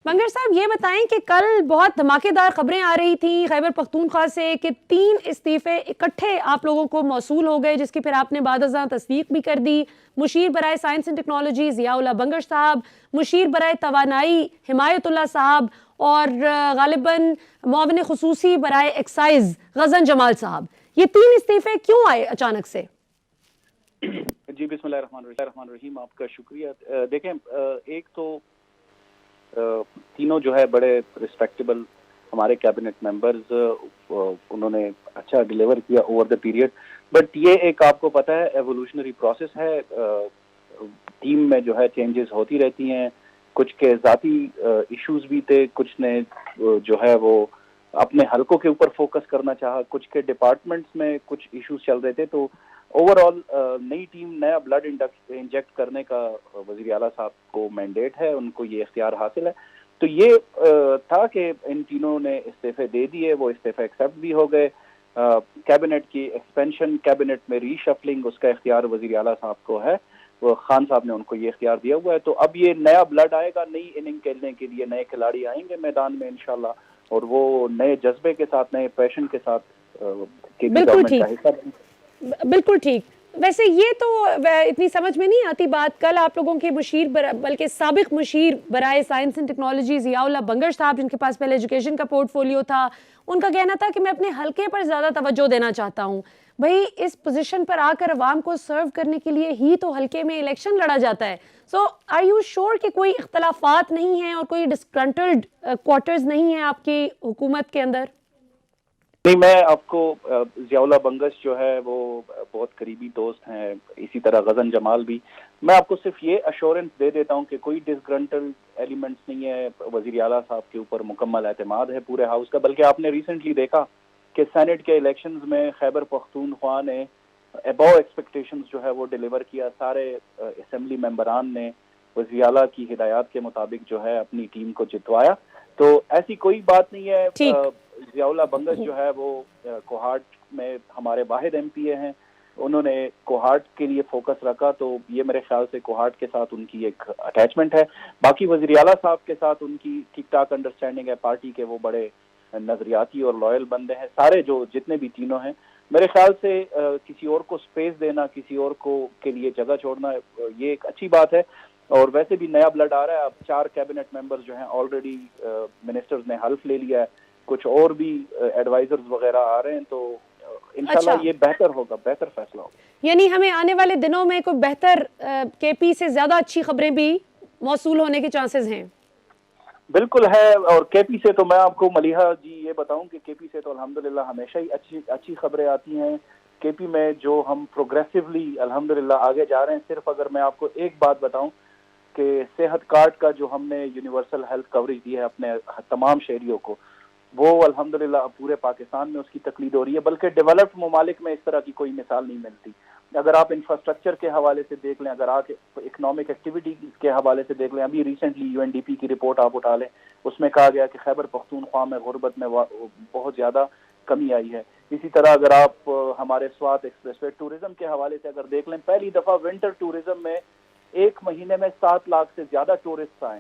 بنگر صاحب یہ بتائیں کہ کل بہت دھماکے دار خبریں آ رہی تھیں خیبر پختونخوا سے کہ 3 استعفے اکٹھے آپ لوگوں کو موصول ہو گئے، جس کی پھر آپ نے بعد ازاں تصدیق بھی کر دی۔ مشیر برائے سائنس اینڈ ٹیکنالوجی ضیاء اللہ بنگر صاحب، مشیر برائے توانائی حمایت اللہ صاحب، اور غالباً معاون خصوصی برائے ایکسائز غزن جمال صاحب۔ یہ 3 استعفے کیوں آئے اچانک سے؟ جی بسم اللہ الرحمن الرحیم، آپ کا شکریہ۔ دیکھیں، ایک تو تینوں جو ہے بڑے ریسپیکٹیبل ہمارے کیبنٹ ممبرز، انہوں نے اچھا ڈیلیور کیا اوور دا پیریڈ، بٹ یہ ایک آپ کو پتہ ہے ایوولوشنری پروسیس ہے، ٹیم میں جو ہے چینجز ہوتی رہتی ہیں، کچھ کے ذاتی ایشوز بھی تھے، کچھ نے جو ہے وہ اپنے حلقوں کے اوپر فوکس کرنا چاہا، کچھ کے ڈپارٹمنٹس میں کچھ ایشوز چل رہے تھے، تو اوور آل نئی ٹیم نیا بلڈ انجیکٹ کرنے کا وزیر اعلیٰ صاحب کو مینڈیٹ ہے، ان کو یہ اختیار حاصل ہے۔ تو یہ تھا کہ ان تینوں نے استعفے دے دیے، وہ استعفے ایکسیپٹ بھی ہو گئے۔ کیبنٹ کی ایکسپینشن، کیبنٹ میں ری شفلنگ، اس کا اختیار وزیر اعلیٰ صاحب کو ہے، وہ خان صاحب نے ان کو یہ اختیار دیا ہوا ہے۔ تو اب یہ نیا بلڈ آئے گا، نئی اننگ کھیلنے کے لیے نئے کھلاڑی آئیں گے میدان میں انشاءاللہ، اور وہ نئے جذبے کے ساتھ، نئے پیشن کے ساتھ بالکل ٹھیک۔ ویسے یہ تو اتنی سمجھ میں نہیں آتی بات، کل آپ لوگوں کے مشیر بلکہ سابق مشیر برائے سائنس اینڈ ٹیکنالوجی ضیاء اللہ بنگر صاحب، جن کے پاس پہلے ایجوکیشن کا پورٹ فولیو تھا، ان کا کہنا تھا کہ میں اپنے حلقے پر زیادہ توجہ دینا چاہتا ہوں۔ بھئی اس پوزیشن پر آ کر عوام کو سرو کرنے کے لیے ہی تو حلقے میں الیکشن لڑا جاتا ہے۔ سو آر یو شور کہ کوئی اختلافات نہیں ہیں اور کوئی ڈسگرنٹلڈ کوارٹرز نہیں ہیں آپ کی حکومت کے اندر؟ نہیں، میں آپ کو ضیاء اللہ بنگش جو ہے وہ بہت قریبی دوست ہیں، اسی طرح غزن جمال بھی۔ میں آپ کو صرف یہ ایشورنس دے دیتا ہوں کہ کوئی ڈسگرنٹل ایلیمنٹس نہیں ہے، وزیر اعلیٰ صاحب کے اوپر مکمل اعتماد ہے پورے ہاؤس کا۔ بلکہ آپ نے ریسنٹلی دیکھا کہ سینٹ کے الیکشنز میں خیبر پختونخوا نے ابو ایکسپیکٹیشنز جو ہے وہ ڈیلیور کیا، سارے اسمبلی ممبران نے وزیر اعلیٰ کی ہدایات کے مطابق جو ہے اپنی ٹیم کو جتوایا۔ تو ایسی کوئی بات نہیں ہے۔ ضیاء اللہ بنگش جو ہے وہ کوہاٹ میں ہمارے واحد ایم پی اے ہیں، انہوں نے کوہاٹ کے لیے فوکس رکھا، تو یہ میرے خیال سے کوہاٹ کے ساتھ ان کی ایک اٹیچمنٹ ہے۔ باقی وزیر اعلیٰ صاحب کے ساتھ ان کی ٹھیک ٹھاک انڈرسٹینڈنگ ہے، پارٹی کے وہ بڑے نظریاتی اور لائل بندے ہیں، سارے جو جتنے بھی تینوں ہیں۔ میرے خیال سے کسی اور کو سپیس دینا، کسی اور کو کے لیے جگہ چھوڑنا، یہ ایک اچھی بات ہے۔ اور ویسے بھی نیا بلڈ آ رہا ہے، اب 4 کیبنٹ ممبرز جو ہیں آلریڈی منسٹرز نے حلف لے لیا ہے، کچھ اور بھی ایڈوائزرز وغیرہ آ رہے ہیں، تو انشاءاللہ یہ بہتر ہوگا، بہتر فیصلہ ہوگا۔ یعنی ہمیں آنے والے دنوں میں کوئی بہتر کے پی سے زیادہ اچھی خبریں بھی موصول ہونے کے چانسز ہیں؟ بالکل ہے، اور کے پی سے تو میں آپ کو ملیحہ جی یہ بتاؤں کہ کے پی سے تو الحمدللہ ہمیشہ ہی اچھی خبریں آتی ہیں۔ کے پی میں جو ہم پروگریسولی الحمدللہ آگے جا رہے ہیں، صرف اگر میں آپ کو ایک بات بتاؤں کہ صحت کارڈ کا جو ہم نے یونیورسل ہیلتھ کوریج دی ہے اپنے تمام شہریوں کو، وہ الحمدللہ اب پورے پاکستان میں اس کی تقلید ہو رہی ہے، بلکہ ڈیولپڈ ممالک میں اس طرح کی کوئی مثال نہیں ملتی۔ اگر آپ انفراسٹرکچر کے حوالے سے دیکھ لیں، اگر آپ اکنامک ایکٹیویٹی کے حوالے سے دیکھ لیں، ابھی recently U N D P کی رپورٹ آپ اٹھا لیں، اس میں کہا گیا کہ خیبر پختونخوا میں غربت میں بہت زیادہ کمی آئی ہے۔ اسی طرح اگر آپ ہمارے سوات ایکسپریس وے ٹورزم کے حوالے سے اگر دیکھ لیں، پہلی دفعہ ونٹر ٹورزم میں 1 مہینے میں 7 لاکھ سے زیادہ ٹورسٹ آئے۔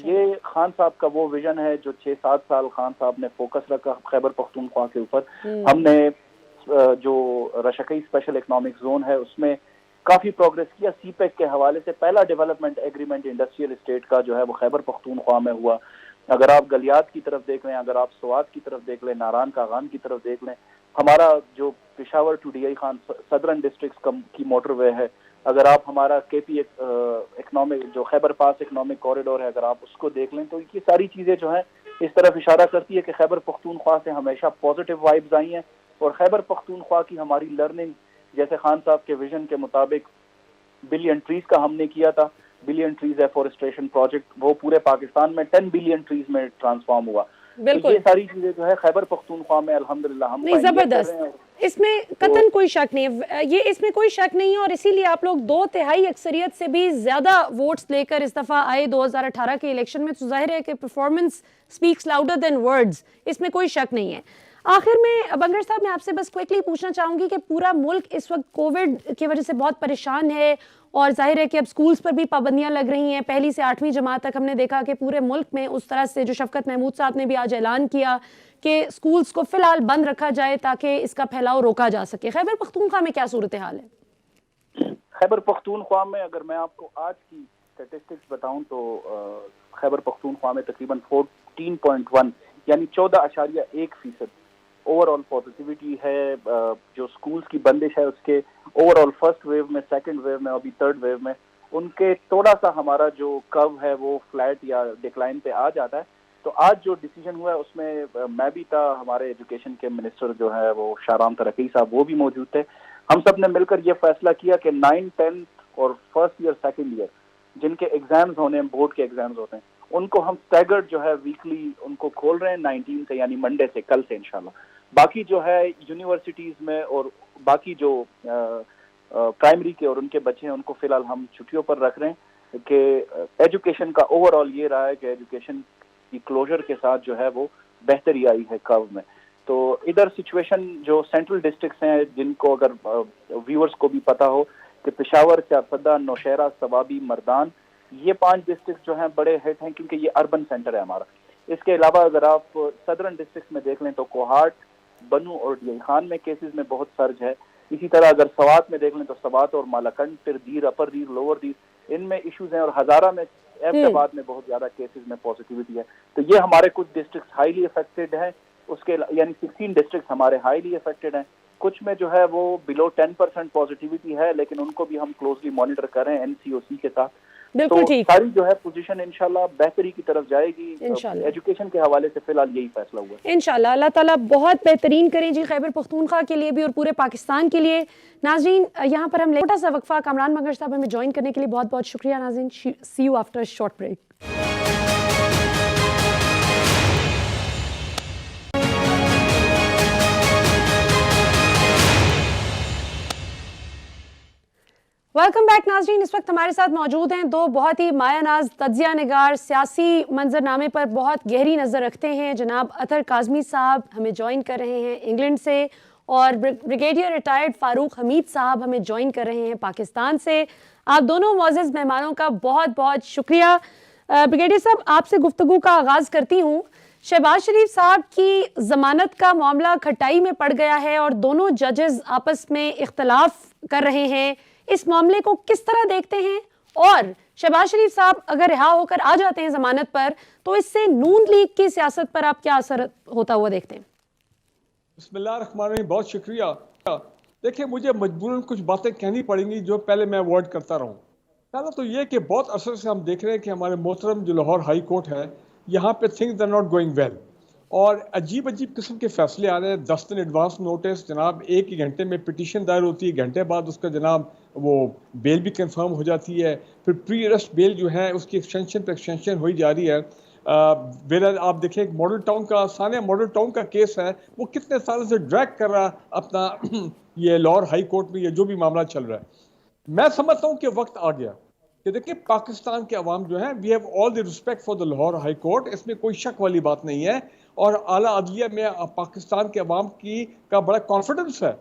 یہ خان صاحب کا وہ ویژن ہے جو 6-7 سال خان صاحب نے فوکس رکھا خیبر پختونخوا کے اوپر۔ ہم نے جو رشکی اسپیشل اکنامک زون ہے اس میں کافی پروگریس کیا۔ سی پیک کے حوالے سے پہلا ڈیولپمنٹ ایگریمنٹ انڈسٹریل اسٹیٹ کا جو ہے وہ خیبر پختونخوا میں ہوا۔ اگر آپ گلیات کی طرف دیکھ لیں، اگر آپ سوات کی طرف دیکھ لیں، ناران کاغان کی طرف دیکھ لیں، ہمارا جو Peshawar to D I Khan southern districts کی موٹر وے ہے، اگر آپ ہمارا کے پی اکنامک جو خیبر پاس اکنامک کوریڈور ہے اگر آپ اس کو دیکھ لیں، تو یہ ساری چیزیں جو ہیں اس طرف اشارہ کرتی ہے کہ خیبر پختونخوا سے ہمیشہ پازیٹیو وائبز آئی ہیں، اور خیبر پختونخوا کی ہماری لرننگ جیسے خان صاحب کے ویژن کے مطابق بلین ٹریز کا ہم نے کیا تھا، بلین ٹریز ایفورسٹریشن پروجیکٹ، وہ پورے پاکستان میں 10 بلین ٹریز میں ٹرانسفارم ہوا۔ تو یہ ساری چیزیں جو ہے خیبر پختونخوا میں الحمدللہ ہم زبردست، اس میں قطعاً کوئی شک نہیں ہے، یہ اس میں کوئی شک نہیں ہے، اور اسی لیے آپ لوگ 2/3 اکثریت سے بھی زیادہ ووٹس لے کر اس دفعہ آئے 2018 کے الیکشن میں، تو ظاہر ہے کہ performance specs louder than words, اس میں کوئی شک نہیں ہے۔ آخر میں بنگر صاحب میں آپ سے بس کوئکلی پوچھنا چاہوں گی کہ پورا ملک اس وقت کووڈ کی وجہ سے بہت پریشان ہے اور ظاہر ہے کہ اب سکولز پر بھی پابندیاں لگ رہی ہیں. 1 سے 8ویں جماعت تک ہم نے دیکھا کہ پورے ملک میں اس طرح سے جو شفقت محمود صاحب نے بھی آج اعلان کیا کہ سکولز کو فی الحال بند رکھا جائے تاکہ اس کا پھیلاؤ روکا جا سکے. خیبر پختونخوا میں کیا صورتحال ہے؟ خیبر پختونخوا میں اگر میں آپ کو آج کی اسٹیٹسٹکس بتاؤں تو خیبر پختونخوا میں تقریباً 14.1 یعنی 14.1% اوور آل پازیٹیوٹی ہے. جو سکولز کی بندش ہے اس کے اوور آل فرسٹ ویو میں، سیکنڈ ویو میں، ابھی تھرڈ ویو میں ان کے تھوڑا سا ہمارا جو کرو ہے وہ فلیٹ یا ڈکلائن پہ آ جاتا ہے. تو آج جو ڈیسیجن ہوا ہے اس میں میں بھی تھا، ہمارے ایجوکیشن کے منسٹر جو ہے وہ شاہرام ترقی صاحب وہ بھی موجود تھے. ہم سب نے مل کر یہ فیصلہ کیا کہ 9, 10 اور فرسٹ ایئر سیکنڈ ایئر جن کے ایگزامز ہونے ہیں، بورڈ کے ایگزامز ہوتے ہیں، ان کو ہم اسٹیگرڈ جو ہے ویکلی ان کو کھول رہے ہیں 19 سے یعنی منڈے سے، کل سے انشاءاللہ. باقی جو ہے یونیورسٹیز میں اور باقی جو پرائمری کے اور ان کے بچے ہیں ان کو فی الحال ہم چھٹیوں پر رکھ رہے ہیں کہ ایجوکیشن کا اوور آل یہ رہا ہے کہ ایجوکیشن کی کلوجر کے ساتھ جو ہے وہ بہتری آئی ہے کرو میں. تو ادھر سچویشن جو سینٹرل ڈسٹرکٹس ہیں جن کو اگر ویورز کو بھی پتا ہو کہ پشاور، چارسدہ، نوشہرہ، ثوابی، مردان، یہ 5 ڈسٹرکٹ جو ہیں بڑے ہٹ ہیں کیونکہ یہ اربن سینٹر ہے ہمارا. اس کے علاوہ اگر آپ صدرن ڈسٹرکٹ میں دیکھ لیں تو کوہاٹ، بنو اور ڈی خان میں کیسز میں بہت سرج ہے. اسی طرح اگر سوات میں دیکھ لیں تو سوات اور مالاکنڈ، پھر دیر، اپر دیر، لوور دیر ان میں ایشوز ہیں. اور ہزارہ میں، ایبٹ آباد میں بہت زیادہ کیسز میں پازیٹیوٹی ہے. تو یہ ہمارے کچھ ڈسٹرکٹس ہائیلی افیکٹڈ ہیں. اس کے یعنی 16 ڈسٹرکٹس ہمارے ہائیلی افیکٹڈ ہیں. کچھ میں جو ہے وہ بلو 10% پازیٹیوٹی ہے لیکن ان کو بھی ہم کلوزلی مانیٹر کر رہے ہیں NCOC کے ساتھ. تو ساری جو ہے پوزیشن انشاءاللہ بہتری کی طرف جائے گی. ایجوکیشن کے حوالے سے فی الحال یہی فیصلہ ہوا ہے انشاءاللہ. اللہ تعالیٰ بہت بہترین کریں جی خیبر پختونخوا کے لیے بھی اور پورے پاکستان کے لیے. ناظرین یہاں پر ہم چھوٹا سا وقفہ، کامران بنگر صاحب ہمیں جوائن کرنے کے لیے بہت بہت شکریہ. ناظرین see you after short break. Welcome back ناظرین. اس وقت ہمارے ساتھ موجود ہیں 2 بہت ہی مایہ ناز تجزیہ نگار، سیاسی منظرنامے پر بہت گہری نظر رکھتے ہیں. جناب اطہر کاظمی صاحب ہمیں جوائن کر رہے ہیں انگلینڈ سے اور بریگیڈیئر ریٹائرڈ فاروق حمید صاحب ہمیں جوائن کر رہے ہیں پاکستان سے. آپ دونوں معزز مہمانوں کا بہت بہت شکریہ. بریگیڈیئر صاحب آپ سے گفتگو کا آغاز کرتی ہوں. شہباز شریف صاحب کی ضمانت کا معاملہ کھٹائی میں پڑ گیا ہے اور دونوں ججز آپس میں اختلاف کر رہے ہیں. اس معاملے کو کس طرح دیکھتے ہیں؟ اور شہباز شریف صاحب اگر رہا ہو کر آ جاتے ہیں ضمانت پر تو اس سے نون لیگ کی سیاست پر آپ کیا اثر ہوتا ہوا دیکھتے ہیں؟ بسم اللہ الرحمن الرحیم. بہت شکریہ. دیکھیں مجھے مجبوراً کچھ باتیں کہنی پڑیں گی جو پہلے میں اوائڈ کرتا رہوں. پہلا تو یہ کہ بہت عرصے سے ہم دیکھ رہے ہیں کہ ہمارے محترم جو لاہور ہائی کورٹ ہے یہاں پہ things are not going well اور عجیب قسم کے فیصلے آ رہے ہیں. 10 دن ایڈوانس نوٹس، جناب 1 ہی گھنٹے میں پٹیشن دائر ہوتی ہے، گھنٹے بعد اس کا جناب وہ بیل بھی کنفرم ہو جاتی ہے. پھر پری ارسٹ بیل جو ہے اس کی ایکسٹینشن پہ ایکسٹینشن ہوئی جا رہی ہے. آپ دیکھیں ایک ماڈل ٹاؤن کا، ثانیہ ماڈل ٹاؤن کا کیس ہے، وہ کتنے سالوں سے ڈریگ کر رہا اپنا یہ لاہور ہائی کورٹ میں یہ جو بھی معاملہ چل رہا ہے. میں سمجھتا ہوں کہ وقت آ گیا کہ دیکھیں پاکستان کے عوام جو ہیں we have all the respect for the Lahore high court, اس میں کوئی شک والی بات نہیں ہے. اور اعلیٰ عدلیہ میں پاکستان کے عوام کا بڑا کانفیڈنس ہے